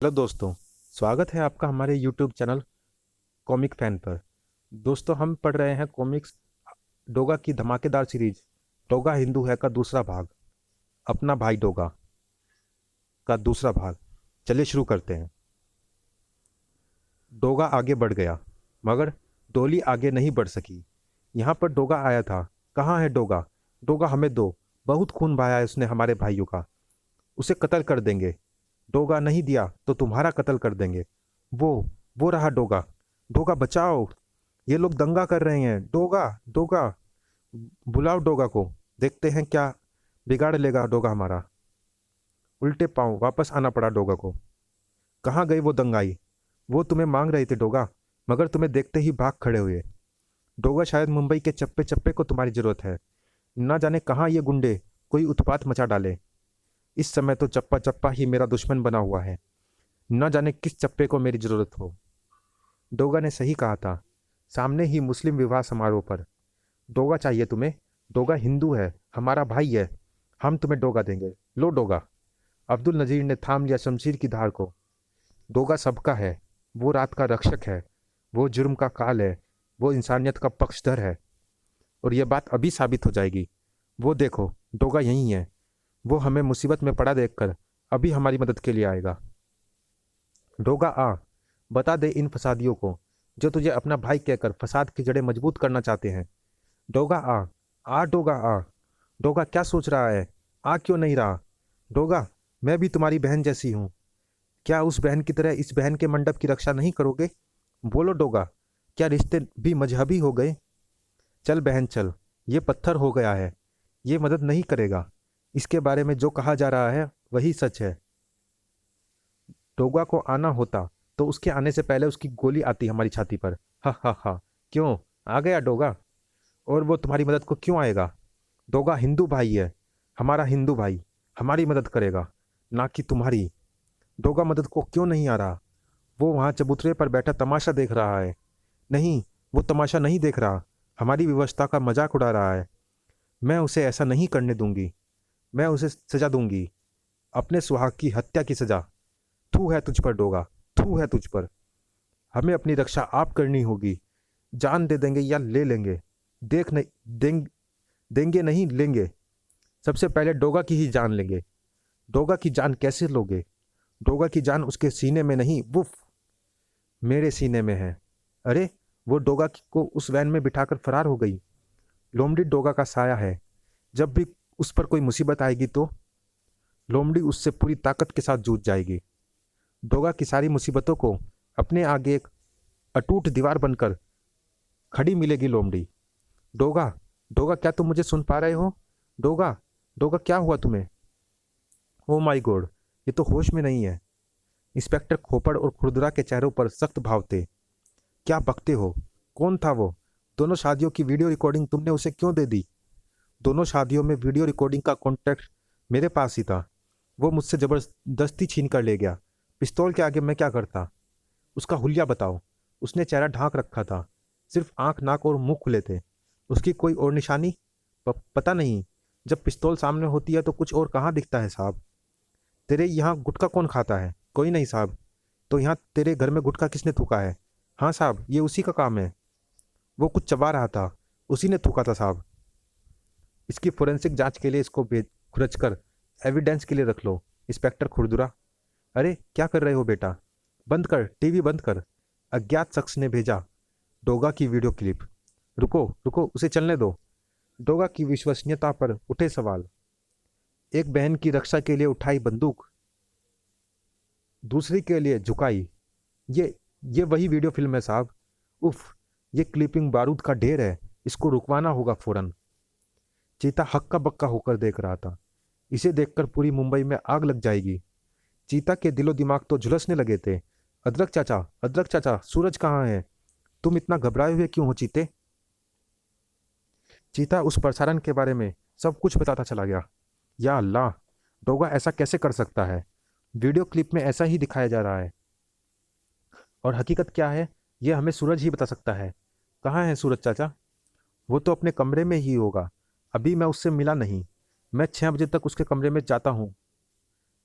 Hello दोस्तों। स्वागत है आपका हमारे यूट्यूब चैनल कॉमिक फैन पर। दोस्तों, हम पढ़ रहे हैं कॉमिक्स डोगा की धमाकेदार सीरीज डोगा हिंदू है का दूसरा भाग, अपना भाई डोगा का दूसरा भाग। चलिए शुरू करते हैं। डोगा आगे बढ़ गया, मगर डोली आगे नहीं बढ़ सकी। यहाँ पर डोगा आया था। कहाँ है डोगा? डोगा हमें दो। बहुत खून बहाया है उसने हमारे भाइयों का। उसे कत्ल कर देंगे। डोगा नहीं दिया तो तुम्हारा कत्ल कर देंगे। वो वो रहा डोगा। डोगा बचाओ, ये लोग दंगा कर रहे हैं। डोगा, डोगा, बुलाओ डोगा को। देखते हैं क्या बिगाड़ लेगा डोगा हमारा। उल्टे पांव वापस आना पड़ा डोगा को। कहाँ गई वो दंगाई? वो तुम्हें मांग रहे थे डोगा, मगर तुम्हें देखते ही भाग खड़े हुए। डोगा, शायद मुंबई के चप्पे चप्पे को तुम्हारी जरूरत है। ना जाने कहाँ ये गुंडे कोई उत्पात मचा डाले। इस समय तो चप्पा चप्पा ही मेरा दुश्मन बना हुआ है। न जाने किस चप्पे को मेरी जरूरत हो। डोगा ने सही कहा था। सामने ही मुस्लिम विवाह समारोह पर डोगा चाहिए तुम्हें। डोगा हिंदू है, हमारा भाई है। हम तुम्हें डोगा देंगे। लो डोगा। अब्दुल नजीर ने थाम लिया शमशीर की धार को। डोगा सबका है। वो रात का रक्षक है। वो जुर्म का काल है। वो इंसानियत का पक्षधर है। और यह बात अभी साबित हो जाएगी। वो देखो, डोगा यही है। वो हमें मुसीबत में पड़ा देखकर अभी हमारी मदद के लिए आएगा। डोगा आ, बता दे इन फसादियों को जो तुझे अपना भाई कहकर फसाद की जड़ें मजबूत करना चाहते हैं। डोगा आ। आ डोगा आ। डोगा क्या सोच रहा है? आ क्यों नहीं रहा? डोगा, मैं भी तुम्हारी बहन जैसी हूँ। क्या उस बहन की तरह इस बहन के मंडप की रक्षा नहीं करोगे? बोलो डोगा, क्या रिश्ते भी मजहबी हो गए? चल बहन चल, ये पत्थर हो गया है। ये मदद नहीं करेगा। इसके बारे में जो कहा जा रहा है वही सच है। डोगा को आना होता तो उसके आने से पहले उसकी गोली आती हमारी छाती पर। हा हा हा। क्यों आ गया डोगा? और वो तुम्हारी मदद को क्यों आएगा? डोगा हिंदू भाई है, हमारा हिंदू भाई। हमारी मदद करेगा, ना कि तुम्हारी। डोगा मदद को क्यों नहीं आ रहा? वो वहां चबूतरे पर बैठा तमाशा देख रहा है। नहीं, वो तमाशा नहीं देख रहा, हमारी व्यवस्था का मजाक उड़ा रहा है। मैं उसे ऐसा नहीं करने दूंगी। मैं उसे सजा दूंगी, अपने सुहाग की हत्या की सजा। थू है तुझ पर डोगा, थू है तुझ पर। हमें अपनी रक्षा आप करनी होगी। जान दे देंगे या ले लेंगे। देख नहीं देंगे, देंगे नहीं लेंगे। सबसे पहले डोगा की ही जान लेंगे। डोगा की जान कैसे लोगे? डोगा की जान उसके सीने में नहीं, वुफ, मेरे सीने में है। अरे, वो डोगा को उस वैन में बिठाकर फरार हो गई। लोमड़ी डोगा का साया है। जब भी उस पर कोई मुसीबत आएगी तो लोमड़ी उससे पूरी ताकत के साथ जूझ जाएगी। डोगा की सारी मुसीबतों को अपने आगे एक अटूट दीवार बनकर खड़ी मिलेगी लोमड़ी। डोगा, डोगा, क्या तुम मुझे सुन पा रहे हो? डोगा, डोगा, क्या हुआ तुम्हें? ओ माय गॉड, ये तो होश में नहीं है। इंस्पेक्टर खोपड़ और खुरदुरा के चेहरों पर सख्त भाव थे। क्या बकते हो? कौन था वो? दोनों शादियों की वीडियो रिकॉर्डिंग तुमने उसे क्यों दे दी? दोनों शादियों में वीडियो रिकॉर्डिंग का कॉन्टैक्ट मेरे पास ही था। वो मुझसे जबरदस्ती छीन कर ले गया। पिस्तौल के आगे मैं क्या करता? उसका हुलिया बताओ। उसने चेहरा ढांक रखा था, सिर्फ आंख, नाक और मुंह खुले थे। उसकी कोई और निशानी? पता नहीं। जब पिस्तौल सामने होती है तो कुछ और कहाँ दिखता है साहब। तेरे यहाँ गुटखा कौन खाता है? कोई नहीं साहब। तो यहाँ तेरे घर में गुटखा किसने थूका है? हाँ साहब, ये उसी का काम है। वो कुछ चबा रहा था, उसी ने थूका था साहब। इसकी फोरेंसिक जांच के लिए इसको भेज खुरच कर एविडेंस के लिए रख लो। इंस्पेक्टर खुरदुरा। अरे क्या कर रहे हो बेटा? बंद कर, टीवी बंद कर। अज्ञात शख्स ने भेजा डोगा की वीडियो क्लिप। रुको रुको, उसे चलने दो। डोगा की विश्वसनीयता पर उठे सवाल। एक बहन की रक्षा के लिए उठाई बंदूक, दूसरी के लिए झुकाई। ये ये वही वीडियो फिल्म है साहब। उफ, ये क्लिपिंग बारूद का ढेर है। इसको रुकवाना होगा फौरन। चीता हक्का बक्का होकर देख रहा था। इसे देखकर पूरी मुंबई में आग लग जाएगी। चीता के दिलो दिमाग तो झुलसने लगे थे। अदरक चाचा, अदरक चाचा, सूरज कहाँ है? तुम इतना घबराए हुए क्यों हो चीते? चीता उस प्रसारण के बारे में सब कुछ बताता चला गया। या अल्लाह, डोगा ऐसा कैसे कर सकता है? वीडियो क्लिप में ऐसा ही दिखाया जा रहा है। और हकीकत क्या है, ये हमें सूरज ही बता सकता है। कहाँ है सूरज चाचा? वो तो अपने कमरे में ही होगा। अभी मैं उससे मिला नहीं। मैं 6 बजे तक उसके कमरे में जाता हूँ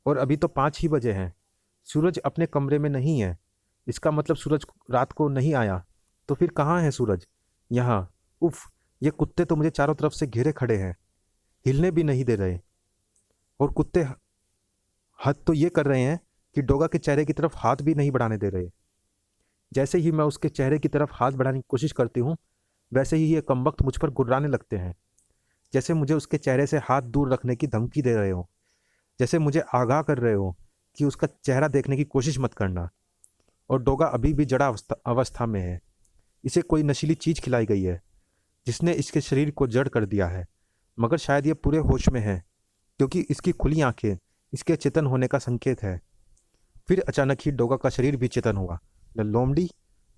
और अभी तो 5 ही बजे हैं। सूरज अपने कमरे में नहीं है। इसका मतलब सूरज रात को नहीं आया। तो फिर कहाँ है सूरज? यहाँ। उफ, ये कुत्ते तो मुझे चारों तरफ से घेरे खड़े हैं, हिलने भी नहीं दे रहे। और कुत्ते हद तो ये कर रहे हैं कि डोगा के चेहरे की तरफ हाथ भी नहीं बढ़ाने दे रहे। जैसे ही मैं उसके चेहरे की तरफ हाथ बढ़ाने की कोशिश करती हूँ, वैसे ही ये कमबख्त मुझ पर गुर्राने लगते हैं, जैसे मुझे उसके चेहरे से हाथ दूर रखने की धमकी दे रहे हो, जैसे मुझे आगाह कर रहे हो कि उसका चेहरा देखने की कोशिश मत करना। और डोगा अभी भी जड़ा अवस्था में है। इसे कोई नशीली चीज खिलाई गई है जिसने इसके शरीर को जड़ कर दिया है, मगर शायद ये पूरे होश में है, क्योंकि इसकी खुली आंखें इसके चेतन होने का संकेत है। फिर अचानक ही डोगा का शरीर भी चेतन हुआ। लोमड़ी,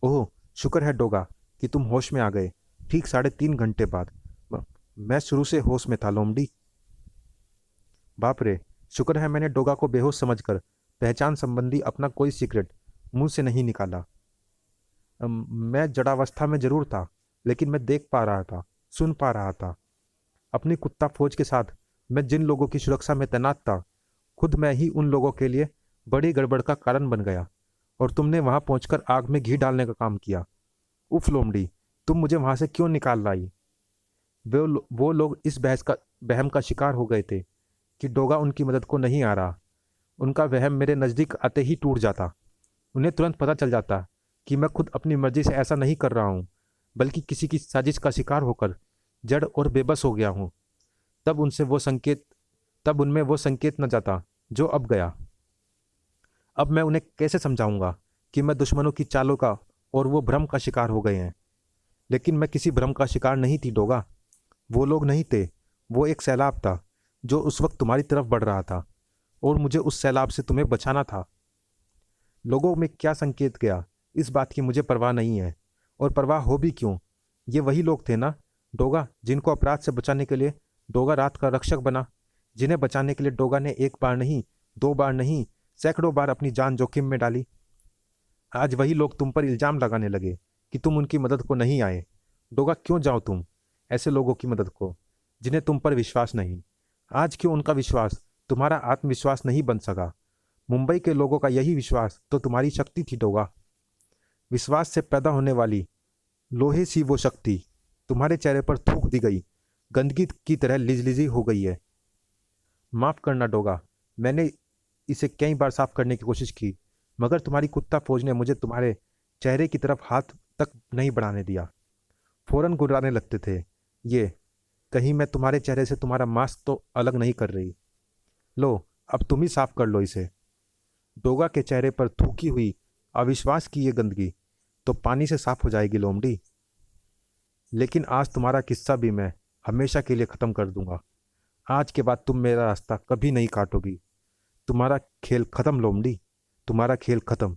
ओह शुक्र है डोगा कि तुम होश में आ गए, ठीक 3.5 घंटे बाद। मैं शुरू से होश में था लोमड़ी। बाप रे, शुक्र है मैंने डोगा को बेहोश समझकर पहचान संबंधी अपना कोई सीक्रेट मुंह से नहीं निकाला। मैं जड़ावस्था में जरूर था, लेकिन मैं देख पा रहा था, सुन पा रहा था। अपनी कुत्ता फौज के साथ मैं जिन लोगों की सुरक्षा में तैनात था, खुद मैं ही उन लोगों के लिए बड़ी गड़बड़ का कारण बन गया। और तुमने वहां पहुंचकर आग में घी डालने का काम किया। उफ लोमड़ी, तुम मुझे वहां से क्यों निकाल लाई? वो लोग इस बहम का शिकार हो गए थे कि डोगा उनकी मदद को नहीं आ रहा। उनका वहम मेरे नज़दीक आते ही टूट जाता। उन्हें तुरंत पता चल जाता कि मैं खुद अपनी मर्जी से ऐसा नहीं कर रहा हूँ, बल्कि किसी की साजिश का शिकार होकर जड़ और बेबस हो गया हूँ। तब उनमें वो संकेत न जाता जो अब गया। अब मैं उन्हें कैसे समझाऊंगा कि मैं दुश्मनों की चालों का और वो भ्रम का शिकार हो गए हैं। लेकिन मैं किसी भ्रम का शिकार नहीं थी डोगा। वो लोग नहीं थे, वो एक सैलाब था जो उस वक्त तुम्हारी तरफ बढ़ रहा था, और मुझे उस सैलाब से तुम्हें बचाना था। लोगों में क्या संकेत गया, इस बात की मुझे परवाह नहीं है, और परवाह हो भी क्यों। ये वही लोग थे ना डोगा, जिनको अपराध से बचाने के लिए डोगा रात का रक्षक बना, जिन्हें बचाने के लिए डोगा ने एक बार नहीं, 2 बार नहीं, सैकड़ों बार अपनी जान जोखिम में डाली। आज वही लोग तुम पर इल्जाम लगाने लगे कि तुम उनकी मदद को नहीं आए। डोगा, क्यों जाओ तुम ऐसे लोगों की मदद को जिन्हें तुम पर विश्वास नहीं? आज क्यों उनका विश्वास तुम्हारा आत्मविश्वास नहीं बन सका? मुंबई के लोगों का यही विश्वास तो तुम्हारी शक्ति थी डोगा। विश्वास से पैदा होने वाली लोहे सी वो शक्ति तुम्हारे चेहरे पर थूक दी गई, गंदगी की तरह लिजलिजी हो गई है। माफ करना डोगा, मैंने इसे कई बार साफ करने की कोशिश की, मगर तुम्हारी कुत्ता फौज ने मुझे तुम्हारे चेहरे की तरफ हाथ तक नहीं बढ़ाने दिया। फौरन गुर्राने लगते थे ये, कहीं मैं तुम्हारे चेहरे से तुम्हारा मास्क तो अलग नहीं कर रही। लो, अब तुम ही साफ कर लो इसे। डोगा के चेहरे पर थूकी हुई अविश्वास की ये गंदगी तो पानी से साफ हो जाएगी लोमड़ी। लेकिन आज तुम्हारा किस्सा भी मैं हमेशा के लिए ख़त्म कर दूंगा। आज के बाद तुम मेरा रास्ता कभी नहीं काटोगी। तुम्हारा खेल ख़त्म लोमड़ी, तुम्हारा खेल ख़त्म।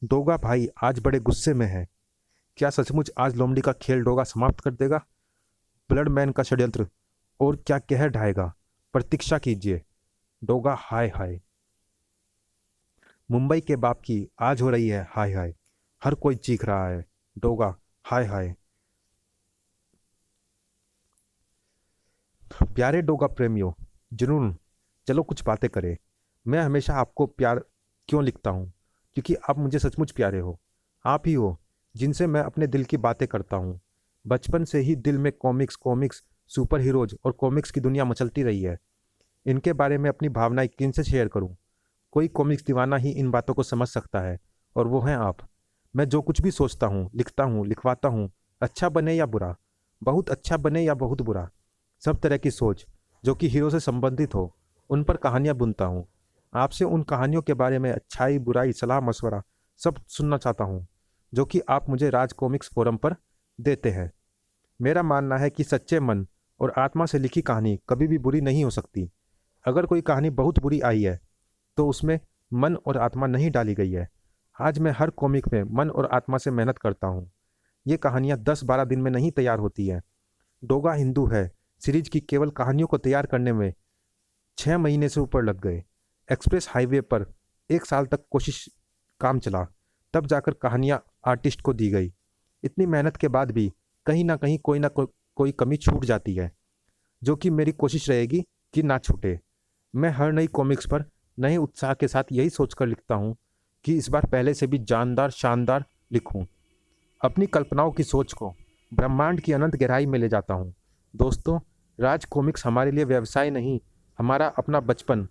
डोगा भाई आज बड़े गुस्से में है। क्या सचमुच आज लोमड़ी का खेल डोगा समाप्त कर देगा? ब्लड मैन का षड्यंत्र और क्या कहर ढाएगा? प्रतीक्षा कीजिए। डोगा हाय हाय। मुंबई के बाप की आज हो रही है हाय हाय। हर कोई चीख रहा है डोगा हाय हाय। प्यारे डोगा प्रेमियों, जुनून, चलो कुछ बातें करें। मैं हमेशा आपको प्यार क्यों लिखता हूँ? क्योंकि आप मुझे सचमुच प्यारे हो। आप ही हो जिनसे मैं अपने दिल की बातें करता हूँ। बचपन से ही दिल में कॉमिक्स कॉमिक्स सुपर हीरोज और कॉमिक्स की दुनिया मचलती रही है। इनके बारे में अपनी भावनाएं किन से शेयर करूँ? कोई कॉमिक्स दीवाना ही इन बातों को समझ सकता है, और वो हैं आप। मैं जो कुछ भी सोचता हूँ, लिखता हूँ, लिखवाता हूँ, अच्छा बने या बुरा, बहुत अच्छा बने या बहुत बुरा, सब तरह की सोच जो कि हीरो से संबंधित हो, उन पर कहानियाँ बुनता हूँ। आपसे उन कहानियों के बारे में अच्छाई बुराई सलाह मशवरा सब सुनना चाहता हूँ, जो कि आप मुझे राज कॉमिक्स फोरम पर देते हैं। मेरा मानना है कि सच्चे मन और आत्मा से लिखी कहानी कभी भी बुरी नहीं हो सकती। अगर कोई कहानी बहुत बुरी आई है तो उसमें मन और आत्मा नहीं डाली गई है। आज मैं हर कॉमिक में मन और आत्मा से मेहनत करता हूँ। ये कहानियाँ 10-12 दिन में नहीं तैयार होती हैं। डोगा हिंदू है सीरीज की केवल कहानियों को तैयार करने में 6 महीने से ऊपर लग गए। एक्सप्रेस हाईवे पर 1 साल तक कोशिश काम चला, तब जाकर कहानियाँ आर्टिस्ट को दी गई। इतनी मेहनत के बाद भी कहीं ना कहीं कोई कमी छूट जाती है, जो कि मेरी कोशिश रहेगी कि ना छूटे। मैं हर नई कॉमिक्स पर नए उत्साह के साथ यही सोचकर लिखता हूँ कि इस बार पहले से भी जानदार शानदार लिखूँ। अपनी कल्पनाओं की सोच को ब्रह्मांड की अनंत गहराई में ले जाता हूँ। दोस्तों, राज कॉमिक्स हमारे लिए व्यवसाय नहीं, हमारा अपना बचपन,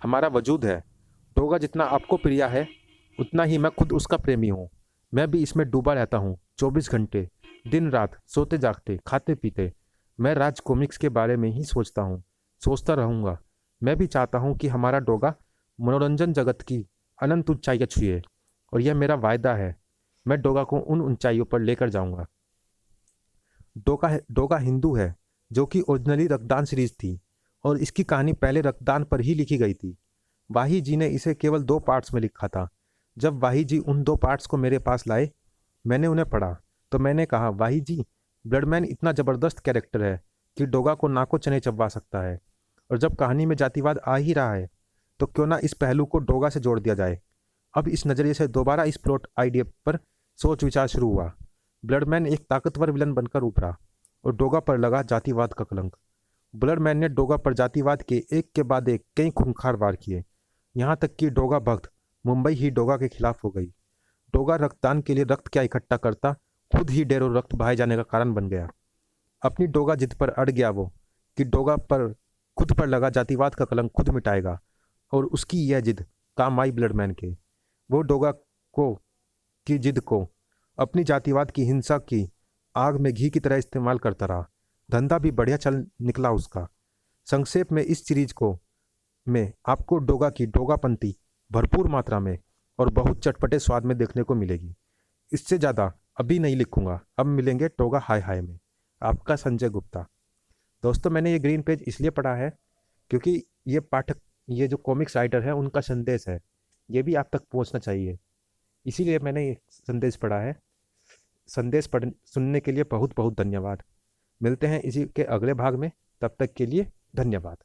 हमारा वजूद है। डोगा जितना आपको प्रिय है, उतना ही मैं खुद उसका प्रेमी हूँ। मैं भी इसमें डूबा रहता हूँ 24 घंटे, दिन रात, सोते जागते, खाते पीते। मैं राज कॉमिक्स के बारे में ही सोचता हूँ, सोचता रहूँगा। मैं भी चाहता हूँ कि हमारा डोगा मनोरंजन जगत की अनंत ऊंचाइयाँ छुए, और यह मेरा वायदा है। मैं डोगा को उन ऊंचाइयों पर लेकर जाऊंगा। डोगा हिंदू है, जो कि ओरिजिनली रक्तदान सीरीज थी, और इसकी कहानी पहले रक्तदान पर ही लिखी गई थी। वाही जी ने इसे केवल 2 पार्ट्स में लिखा था। जब वाही जी उन 2 पार्ट्स को मेरे पास लाए, मैंने उन्हें पढ़ा, तो मैंने कहा, वाही जी, ब्लडमैन इतना ज़बरदस्त कैरेक्टर है कि डोगा को नाको चने चबवा सकता है। और जब कहानी में जातिवाद आ ही रहा है, तो क्यों ना इस पहलू को डोगा से जोड़ दिया जाए। अब इस नज़रिए से दोबारा इस प्लॉट आइडिया पर सोच विचार शुरू हुआ। ब्लडमैन एक ताकतवर विलन बनकर उभरा, और डोगा पर लगा जातिवाद का कलंक। ब्लडमैन ने डोगा पर जातिवाद के एक के बाद एक कई खूंखार वार किए, यहाँ तक कि डोगा भक्त मुंबई ही डोगा के खिलाफ हो गई। डोगा रक्तदान के लिए रक्त क्या इकट्ठा करता, खुद ही ढेरों रक्त बहाए जाने का कारण बन गया। अपनी डोगा जिद पर अड़ गया वो, कि डोगा पर खुद पर लगा जातिवाद का कलंक खुद मिटाएगा, और उसकी यह जिद काम आई ब्लडमैन के। वो डोगा को की जिद को अपनी जातिवाद की हिंसा की आग में घी की तरह इस्तेमाल करता रहा। धंधा भी बढ़िया चल निकला उसका। संक्षेप में इस सीरीज को में आपको डोगा की डोगापंती भरपूर मात्रा में और बहुत चटपटे स्वाद में देखने को मिलेगी। इससे ज़्यादा अभी नहीं लिखूंगा, अब मिलेंगे डोगा हाय हाय में। आपका संजय गुप्ता। दोस्तों, मैंने ये ग्रीन पेज इसलिए पढ़ा है क्योंकि ये जो कॉमिक्स राइटर है, उनका संदेश है, ये भी आप तक पहुंचना चाहिए। इसीलिए मैंने ये संदेश पढ़ा है। संदेश पढ़ सुनने के लिए बहुत बहुत धन्यवाद। मिलते हैं इसी के अगले भाग में, तब तक के लिए धन्यवाद।